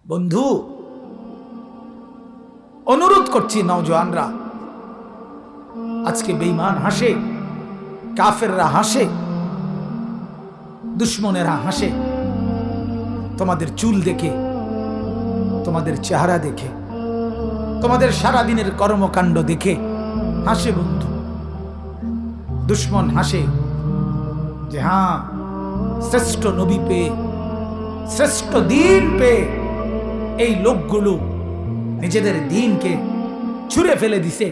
বন্ধু, অনুরোধ করছি নওজোয়ানরা, আজকে বেঈমান হাসে, কাফেররা হাসে, দুশ্মনেরা হাসে তোমাদের চুল দেখে, তোমাদের চেহারা দেখে, তোমাদের সারাদিনের কর্মকাণ্ড দেখে হাসে বন্ধু। দুশ্মন হাসে যে হ্যাঁ, শ্রেষ্ঠ নবী পেয়ে, শ্রেষ্ঠ দিন পেয়ে এই লোকগুলো নিজেদের দিনকে ছুঁড়ে ফেলে দিছে,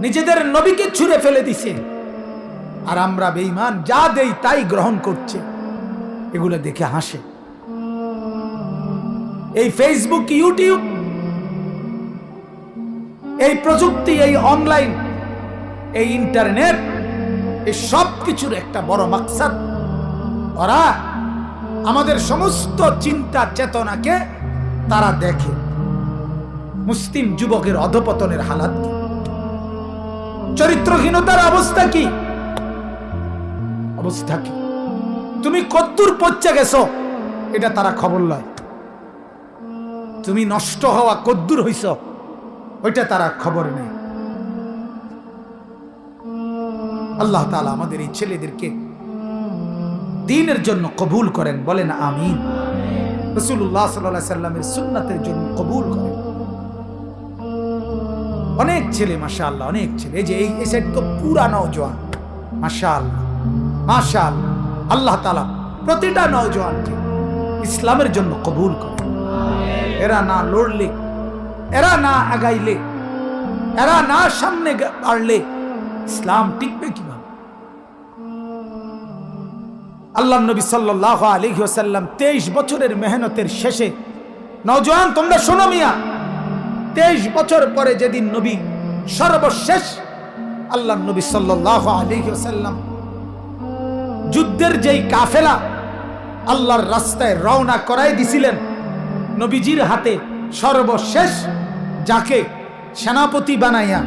নিজেদের নবীকে ছুঁড়ে ফেলে দিছে, আর আমরা বেঈমান যা দেই তাই গ্রহণ করছে, এগুলো দেখে হাসে। এই ফেসবুক, ইউটিউব, এই প্রযুক্তি, এই অনলাইন, এই ইন্টারনেট, এই সব কিছুর একটা বড় মাকসাদ, ওরা আমাদের সমস্ত চিন্তা চেতনাকে তারা দেখে। মুসলিম যুবকের অধপতনের হালাত কি, চরিত্রহীনতার অবস্থা কি, অবস্থা কি, তুমি কদ্দুর পচে গেছো এটা তারা খবর লয়, তুমি নষ্ট হওয়া কদ্দুর হইছ ওইটা তারা খবর নেই। আল্লাহ তাআলা আমাদের এই ছেলেদেরকে দ্বীনের জন্য কবুল করেন, বলেন আমিন। রাসূলুল্লাহ সাল্লাল্লাহু আলাইহি সাল্লামের সুন্নাতের জন্য কবুল করেন। অনেক ছেলে মাশাআল্লাহ, অনেক ছেলে, এই যে এই সেট তো পুরা নওজোয়ান মাশাআল্লাহ, মাশাআল্লাহ। আল্লাহ তাআলা প্রতিটা নওজোয়ানকে ইসলামের জন্য কবুল করেন। এরা না লড়লে, এরা না আগাইলে, এরা না সামনে বাড়লে ইসলাম টিকবে কিভাবে? আল্লাহ নবী সাল্লাল্লাহু আলাইহি ওয়াসাল্লাম 23 বছরের মেহনতের শেষে, নওজোয়ান তোমরা শোনো মিয়া, 23 বছর পরে যেদিন নবী সর্বশেষ আল্লাহ নবী সাল্লাল্লাহু আলাইহি ওয়াসাল্লাম যুদ্ধের যেই কাফেলা আল্লাহর রাস্তায় রওনা করাই দিছিলেন, নবীজির হাতে সর্বশেষ যাকে সেনাপতি বানাইয়া,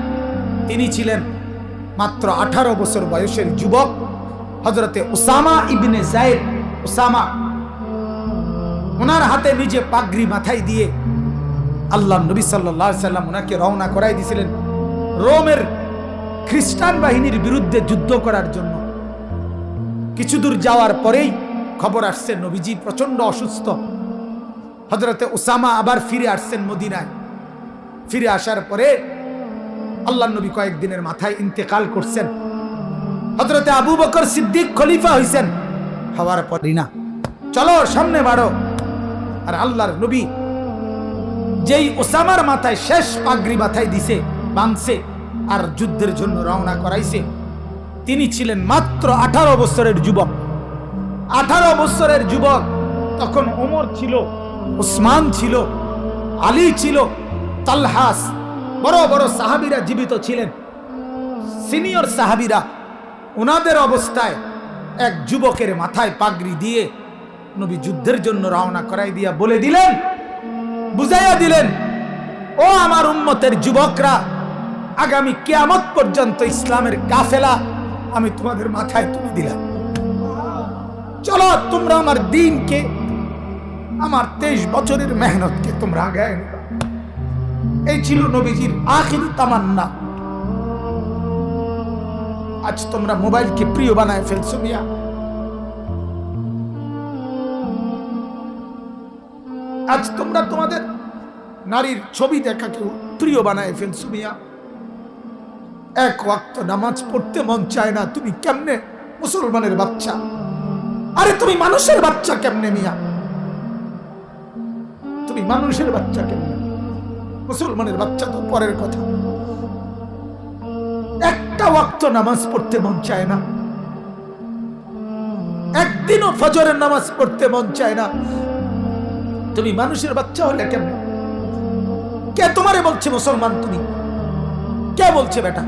তিনি ছিলেন মাত্র 18 বছর বয়সের যুবক হযরতে উসামা ইবনে যায়েদ। উসামা, ওনার হাতে নিজে পাগড়ি মাথায় দিয়ে আল্লাহ নবী সাল্লাল্লাহু আলাইহি ওয়াসাল্লাম ওনাকে রওনা করাই দিয়েছিলেন রোমের খ্রিস্টান বাহিনীর বিরুদ্ধে যুদ্ধ করার জন্য। কিছু দূর যাওয়ার পরেই খবর আসছে নবীজি প্রচন্ড অসুস্থ। হযরতে উসামা আবার ফিরে আসছেন মদিনায়। ফিরে আসার পরে আল্লাহ নবী কয়েকদিনের মাথায় ইন্তেকাল করছেন। হযরতে আবু বকর সিদ্দিক খলিফা হইছেন। হওয়ার পরই না, চলো সামনে বাড়ো। আর আল্লাহর নবী যেই ওসামার মাথায় শেষ পাগড়ি মাথায় দিছে, বাঁধছে আর যুদ্ধের জন্য রওনা করাইছে, তিনি ছিলেন মাত্র 18 বছরের যুবক। 18 বছরের যুবক। তখন ওমর ছিল, উসমান ছিল, আলী ছিল, তালহাস, বড় বড় সাহাবীরা জীবিত ছিলেন, সিনিয়র সাহাবীরা। ওনাদের অবস্থায় এক যুবকের মাথায় পাগড়ি দিয়ে নবী যুদ্ধের জন্য রওনা করাই দিয়া বলে দিলেন, বুঝাইয়া দিলেন, ও আমার উম্মতের যুবকরা, আগামী কিয়ামত পর্যন্ত ইসলামের কাফেলা আমি তোমাদের মাথায় তুলে দিলাম। চলো তোমরা আমার দ্বীনকে, আমার 23 বছরের মেহনতকে তোমরা আগায় নিবা। এই ছিল নবীজির আখিরি তামান্না। আজ তোমরা মোবাইলকে প্রিয় বানায় ফেলছো মিয়া। আজ তোমরা তোমাদের নারীর ছবি দেখাকে প্রিয় বানায় ফেলছো মিয়া। এক ওয়াক্ত নামাজ পড়তে মন চায় না, তুমি কেমনে মুসলমানের বাচ্চা? আরে তুমি মানুষের বাচ্চা কেমনে মিয়া? তুমি মানুষের বাচ্চা কেমনে? মুসলমানের বাচ্চা তো পরের কথা। একটা ওয়াক্ত নামাজ পড়তে মন চায় না, একদিনও ফজরের নামাজ পড়তে মন চায় না, তুমি মানুষের বাচ্চা হলে কেমন? কে তোমারে বলছে মুসলমান? তুমি কে বলছে বেটা?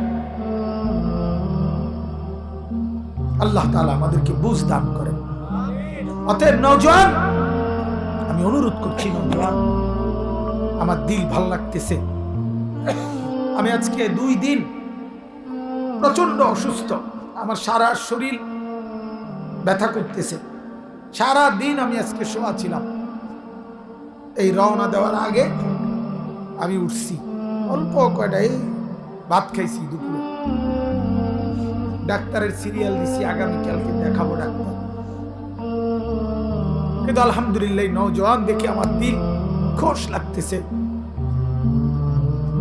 আল্লাহ তাআলা আমাদেরকে বুঝ দান করেন। অতএব নওজোয়ান, আমি অনুরোধ করছি, নওজোয়ান, আমার দিল ভাল লাগতেছে। আমি আজকে 2 দিন প্রচন্ড অসুস্থ, আমার সারা শরীর ব্যথা করতেছে। সারা দিন আমি আজকে শোয়া ছিলাম। এই রওনা দেওয়ার আগে আমি উঠছি, অল্প কয়টাই ভাত খাইছি দুপুরে, ডাক্তারের সিরিয়াল দিছি, আগামীকালকে দেখাবো ডাক্তার। কিন্তু আলহামদুলিল্লাহ নওজোয়ান দেখে আমার দিল খুশ লাগতেছে।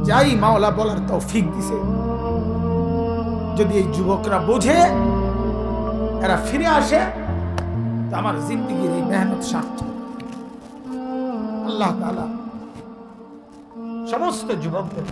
যাই মাওলা বলার তৌফিক দিছে, যদি এই যুবকরা বোঝে, এরা ফিরে আসে, তো আমার জিন্দেগির এই মেহনত সার্থক। আল্লাহ তাআলা সমস্ত যুবকদের